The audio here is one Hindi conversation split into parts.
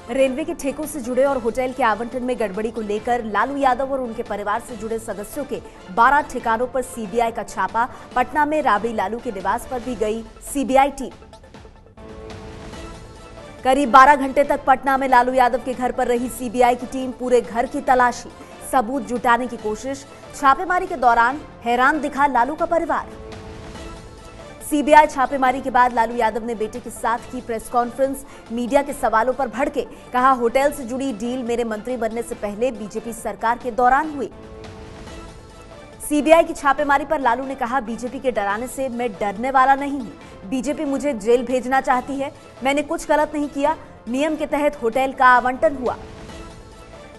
रेलवे के ठेकों से जुड़े और होटल के आवंटन में गड़बड़ी को लेकर लालू यादव और उनके परिवार से जुड़े सदस्यों के 12 ठिकानों पर सीबीआई का छापा। पटना में राबड़ी लालू के निवास पर भी गई सीबीआई टीम। करीब 12 घंटे तक पटना में लालू यादव के घर पर रही सीबीआई की टीम। पूरे घर की तलाशी, सबूत जुटाने की कोशिश। छापेमारी के दौरान हैरान दिखा लालू का परिवार। सीबीआई छापेमारी के बाद लालू यादव ने बेटे के साथ की प्रेस कॉन्फ्रेंस। मीडिया के सवालों पर भड़के, कहा होटल से जुड़ी डील मेरे मंत्री बनने से पहले बीजेपी सरकार के दौरान हुई। सीबीआई की छापेमारी पर लालू ने कहा, बीजेपी के डराने से मैं डरने वाला नहीं हूं। बीजेपी मुझे जेल भेजना चाहती है, मैंने कुछ गलत नहीं किया। नियम के तहत होटल का आवंटन हुआ।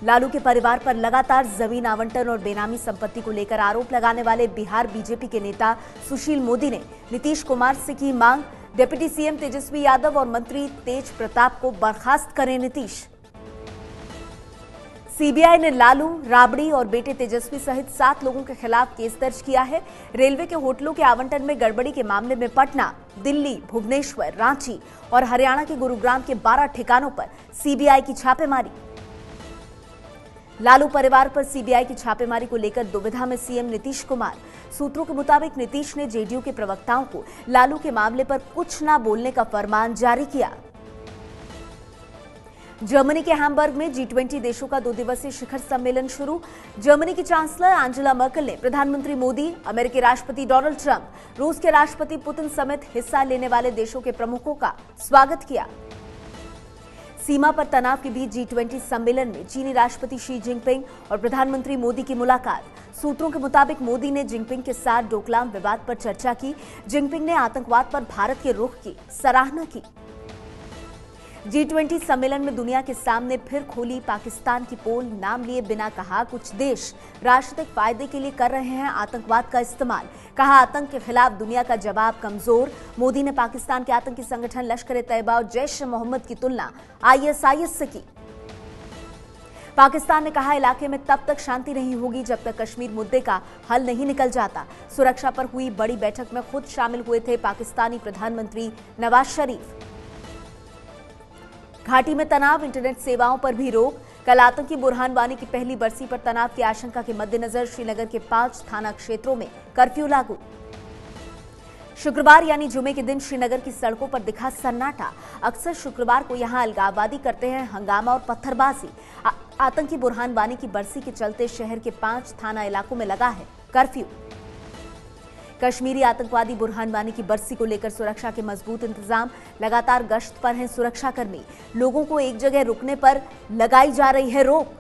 लालू के परिवार पर लगातार जमीन आवंटन और बेनामी संपत्ति को लेकर आरोप लगाने वाले बिहार बीजेपी के नेता सुशील मोदी ने नीतीश कुमार से की मांग। डिप्टी सीएम तेजस्वी यादव और मंत्री तेज प्रताप को बर्खास्त करें नीतीश। सीबीआई ने लालू, राबड़ी और बेटे तेजस्वी सहित 7 लोगों के खिलाफ केस दर्ज किया है। रेलवे के होटलों के आवंटन में गड़बड़ी के मामले में पटना, दिल्ली, भुवनेश्वर, रांची और हरियाणा के गुरुग्राम के 12 ठिकानों पर सीबीआई की छापेमारी। लालू परिवार पर सीबीआई की छापेमारी को लेकर दुविधा में सीएम नीतीश कुमार। सूत्रों के मुताबिक नीतीश ने जेडीयू के प्रवक्ताओं को लालू के मामले पर कुछ न बोलने का फरमान जारी किया। जर्मनी के हैम्बर्ग में G20 देशों का 2 दिवसीय शिखर सम्मेलन शुरू। जर्मनी की चांसलर एंजेला मर्केल ने प्रधानमंत्री मोदी, अमेरिकी राष्ट्रपति डोनाल्ड ट्रंप, रूस के राष्ट्रपति पुतिन समेत हिस्सा लेने वाले देशों के प्रमुखों का स्वागत किया। सीमा पर तनाव के बीच G20 सम्मेलन में चीनी राष्ट्रपति शी जिनपिंग और प्रधानमंत्री मोदी की मुलाकात। सूत्रों के मुताबिक मोदी ने जिनपिंग के साथ डोकलाम विवाद पर चर्चा की। जिनपिंग ने आतंकवाद पर भारत के रुख की सराहना की। G20 सम्मेलन में दुनिया के सामने फिर खोली पाकिस्तान की पोल। नाम लिए बिना कहा, कुछ देश राष्ट्रीय फायदे के लिए कर रहे हैं आतंकवाद का इस्तेमाल। कहा, आतंक के खिलाफ दुनिया का जवाब कमजोर। मोदी ने पाकिस्तान के आतंकी संगठन लश्कर-ए-तैयबा और जैश-ए-मोहम्मद की तुलना ISIS से की। पाकिस्तान ने कहा, इलाके में तब तक शांति नहीं होगी जब तक कश्मीर मुद्दे का हल नहीं निकल जाता। सुरक्षा पर हुई बड़ी बैठक में खुद शामिल हुए थे पाकिस्तानी प्रधानमंत्री नवाज शरीफ। घाटी में तनाव, इंटरनेट सेवाओं पर भी रोक। कल आतंकी बुरहान वानी की पहली बरसी पर तनाव की आशंका के मद्देनजर श्रीनगर के 5 थाना क्षेत्रों में कर्फ्यू लागू। शुक्रवार यानी जुमे के दिन श्रीनगर की सड़कों पर दिखा सन्नाटा। अक्सर शुक्रवार को यहां अलगाववादी करते हैं हंगामा और पत्थरबाजी। आतंकी बुरहान वानी की बरसी के चलते शहर के 5 थाना इलाकों में लगा है कर्फ्यू। कश्मीरी आतंकवादी बुरहान वानी की बरसी को लेकर सुरक्षा के मजबूत इंतजाम। लगातार गश्त पर हैं सुरक्षाकर्मी। लोगों को एक जगह रुकने पर लगाई जा रही है रोक।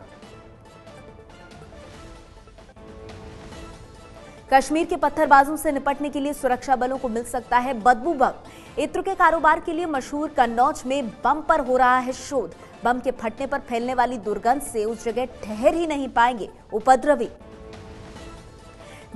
कश्मीर के पत्थरबाजों से निपटने के लिए सुरक्षा बलों को मिल सकता है बदबू बम। इत्र के कारोबार के लिए मशहूर कन्नौज में बम पर हो रहा है शोध। बम के फटने पर फैलने वाली दुर्गंध से उस जगह ठहर ही नहीं पाएंगे उपद्रवी।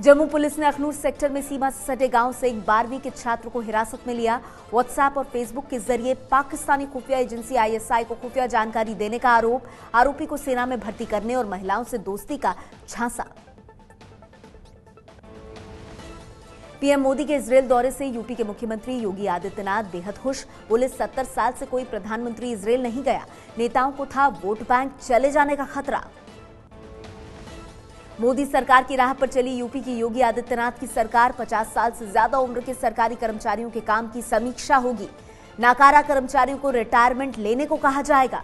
जम्मू पुलिस ने अखनूर सेक्टर में सीमा से सटे गांव से एक 12वीं के छात्र को हिरासत में लिया। व्हाट्सएप और फेसबुक के जरिए पाकिस्तानी खुफिया एजेंसी ISI को खुफिया जानकारी देने का आरोप। आरोपी को सेना में भर्ती करने और महिलाओं से दोस्ती का झांसा। पीएम मोदी के इजरायल दौरे से यूपी के मुख्यमंत्री योगी आदित्यनाथ बेहद खुश। बोले, 70 साल से कोई प्रधानमंत्री इजरायल नहीं गया। नेताओं को था वोट बैंक चले जाने का खतरा। मोदी सरकार की राह पर चली यूपी की योगी आदित्यनाथ की सरकार। 50 साल से ज्यादा उम्र के सरकारी कर्मचारियों के काम की समीक्षा होगी। नाकारा कर्मचारियों को रिटायरमेंट लेने को कहा जाएगा।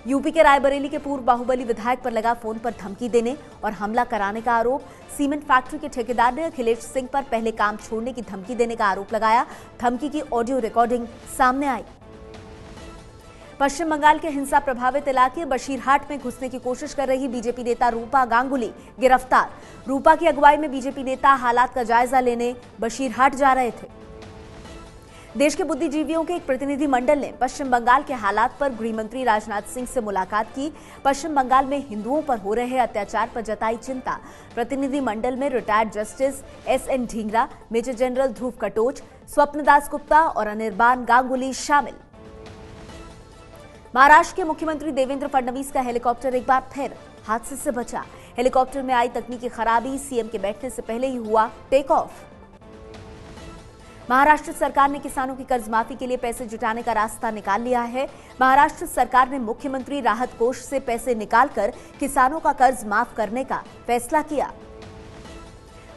यूपी के रायबरेली के पूर्व बाहुबली विधायक पर लगा फोन पर धमकी देने और हमला कराने का आरोप। सीमेंट फैक्ट्री के ठेकेदार ने अखिलेश सिंह पर पहले काम छोड़ने की धमकी देने का आरोप लगाया। धमकी की ऑडियो रिकॉर्डिंग सामने आई। पश्चिम बंगाल के हिंसा प्रभावित इलाके बशीरहाट में घुसने की कोशिश कर रही बीजेपी नेता रूपा गांगुली गिरफ्तार। रूपा की अगुवाई में बीजेपी नेता हालात का जायजा लेने बशीरहाट जा रहे थे। देश के बुद्धिजीवियों के एक प्रतिनिधि मंडल ने पश्चिम बंगाल के हालात पर गृह मंत्री राजनाथ सिंह से मुलाकात की। पश्चिम बंगाल में हिंदुओं पर हो रहे अत्याचार पर जताई चिंता। प्रतिनिधि मंडल में retired justice SN Dhingra, major general ध्रुव कटोच, स्वप्नदास गुप्ता और अनिर्बान गांगुली शामिल। महाराष्ट्र के मुख्यमंत्री देवेंद्र फडणवीस का हेलीकॉप्टर एक बार फिर हादसे से बचा। हेलीकॉप्टर में आई तकनीकी खराबी, सीएम के बैठने से पहले ही हुआ टेक ऑफ। महाराष्ट्र सरकार ने किसानों की कर्ज माफी के लिए पैसे जुटाने का रास्ता निकाल लिया है। महाराष्ट्र सरकार ने मुख्यमंत्री राहत कोष से पैसे निकालकर किसानों का कर्ज माफ करने का फैसला किया।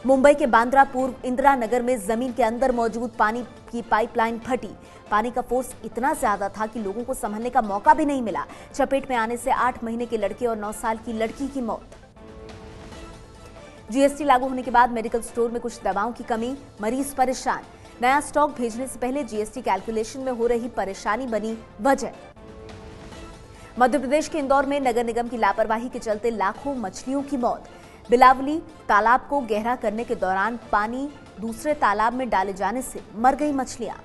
मुंबई के बांद्रा पूर्व इंदिरा नगर में जमीन के अंदर मौजूद पानी की पाइपलाइन फटी। पानी का फोर्स इतना ज्यादा था कि लोगों को संभलने का मौका भी नहीं मिला। चपेट में आने से 8 महीने के लड़के और 9 साल की लड़की की मौत। जीएसटी लागू होने के बाद मेडिकल स्टोर में कुछ दवाओं की कमी, मरीज परेशान। नया स्टॉक भेजने से पहले जीएसटी कैलकुलेशन में हो रही परेशानी बनी वजह। मध्य प्रदेश के इंदौर में नगर निगम की लापरवाही के चलते लाखों मछलियों की मौत। बिलावली तालाब को गहरा करने के दौरान पानी दूसरे तालाब में डाले जाने से मर गई मछलियां।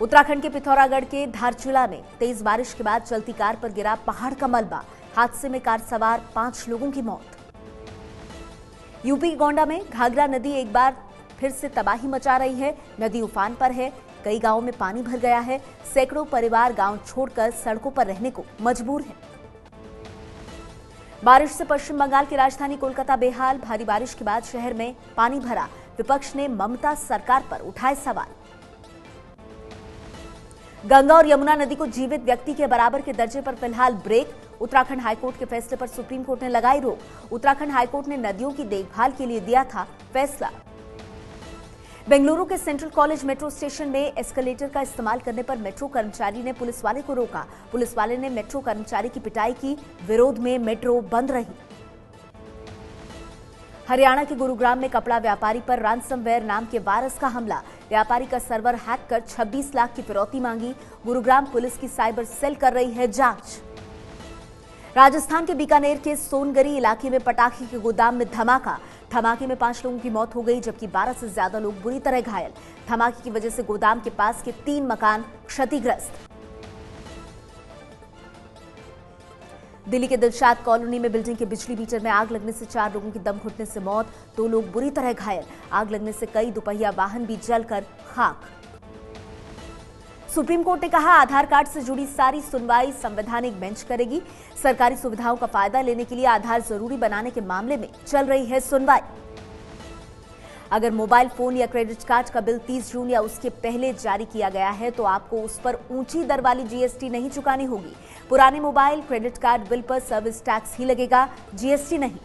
उत्तराखंड के पिथौरागढ़ के धारचूला में तेज बारिश के बाद चलती कार पर गिरा पहाड़ का मलबा। हादसे में कार सवार 5 लोगों की मौत। यूपी के गोंडा में घाघरा नदी एक बार फिर से तबाही मचा रही है। नदी उफान पर है। कई गांवों में पानी भर गया है। सैकड़ों परिवार गांव छोड़कर सड़कों पर रहने को मजबूर हैं। बारिश से पश्चिम बंगाल की राजधानी कोलकाता बेहाल। भारी बारिश के बाद शहर में पानी भरा। विपक्ष ने ममता सरकार पर उठाए सवाल। गंगा और यमुना नदी को जीवित व्यक्ति के बराबर के दर्जे पर फिलहाल ब्रेक। उत्तराखंड हाईकोर्ट के फैसले पर सुप्रीम कोर्ट ने लगाई रोक। उत्तराखंड हाईकोर्ट ने नदियों की देखभाल के लिए दिया था फैसला। बेंगलुरु के सेंट्रल कॉलेज मेट्रो स्टेशन में एस्केलेटर का इस्तेमाल करने पर मेट्रो कर्मचारी ने पुलिस वाले को रोका। पुलिस वाले ने मेट्रो कर्मचारी की पिटाई की। विरोध में मेट्रो बंद रही। हरियाणा के गुरुग्राम में कपड़ा व्यापारी पर रैंसमवेयर नाम के वायरस का हमला। व्यापारी का सर्वर हैक कर 26 लाख की फिरौती मांगी। गुरुग्राम पुलिस की साइबर सेल कर रही है जांच। राजस्थान के बीकानेर के सोनगरी इलाके में पटाखे के गोदाम में धमाका। धमाके में 5 लोगों की मौत हो गई, जबकि 12 से ज्यादा लोग बुरी तरह घायल। धमाके की वजह से गोदाम के पास के 3 मकान क्षतिग्रस्त। दिल्ली के दिलशाद कॉलोनी में बिल्डिंग के बिजली मीटर में आग लगने से 4 लोगों की दम घुटने से मौत। 2 लोग बुरी तरह घायल। आग लगने से कई दुपहिया वाहन भी जलकर खाक। सुप्रीम कोर्ट ने कहा, आधार कार्ड से जुड़ी सारी सुनवाई संवैधानिक बेंच करेगी। सरकारी सुविधाओं का फायदा लेने के लिए आधार जरूरी बनाने के मामले में चल रही है सुनवाई। अगर मोबाइल फोन या क्रेडिट कार्ड का बिल 30 जून या उसके पहले जारी किया गया है तो आपको उस पर ऊंची दर वाली जीएसटी नहीं चुकानी होगी। पुराने मोबाइल क्रेडिट कार्ड बिल पर सर्विस टैक्स ही लगेगा, जीएसटी नहीं।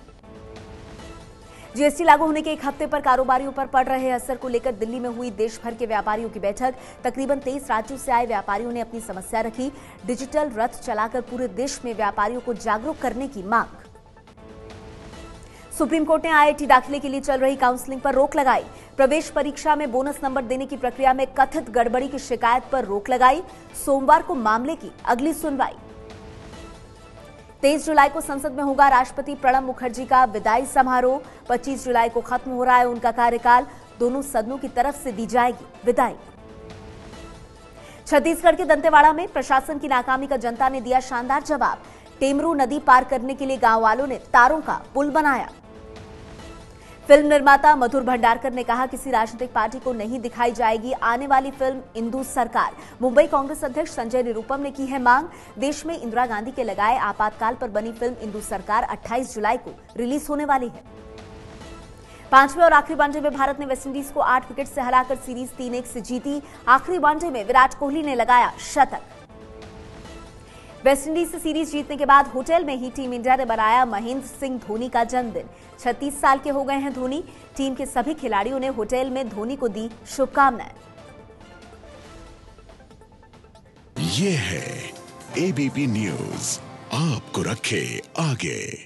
जीएसटी लागू होने के 1 हफ्ते पर कारोबारियों पर पड़ रहे असर को लेकर दिल्ली में हुई देश भर के व्यापारियों की बैठक। तकरीबन 23 राज्यों से आए व्यापारियों ने अपनी समस्या रखी। डिजिटल रथ चलाकर पूरे देश में व्यापारियों को जागरूक करने की मांग। सुप्रीम कोर्ट ने आईआईटी दाखिले के लिए चल रही काउंसलिंग पर रोक लगाई। प्रवेश परीक्षा में बोनस नंबर देने की प्रक्रिया में कथित गड़बड़ी की शिकायत पर रोक लगाई। सोमवार को मामले की अगली सुनवाई। 23 जुलाई को संसद में होगा राष्ट्रपति प्रणब मुखर्जी का विदाई समारोह। 25 जुलाई को खत्म हो रहा है उनका कार्यकाल। दोनों सदनों की तरफ से दी जाएगी विदाई। छत्तीसगढ़ के दंतेवाड़ा में प्रशासन की नाकामी का जनता ने दिया शानदार जवाब। टेमरू नदी पार करने के लिए गांव वालों ने तारों का पुल बनाया। फिल्म निर्माता मधुर भंडारकर ने कहा, किसी राजनीतिक पार्टी को नहीं दिखाई जाएगी आने वाली फिल्म इंदू सरकार। मुंबई कांग्रेस अध्यक्ष संजय निरुपम ने की है मांग। देश में इंदिरा गांधी के लगाए आपातकाल पर बनी फिल्म इंदू सरकार 28 जुलाई को रिलीज होने वाली है। 5वें और आखिरी वनडे में भारत ने वेस्टइंडीज को 8 विकेट से हराकर सीरीज 3-1 से जीती। आखिरी वनडे में विराट कोहली ने लगाया शतक। वेस्टइंडीज से सीरीज जीतने के बाद होटल में ही टीम इंडिया ने बनाया महेंद्र सिंह धोनी का जन्मदिन। 36 साल के हो गए हैं धोनी। टीम के सभी खिलाड़ियों ने होटल में धोनी को दी शुभकामनाएं। ये है एबीपी न्यूज, आपको रखे आगे।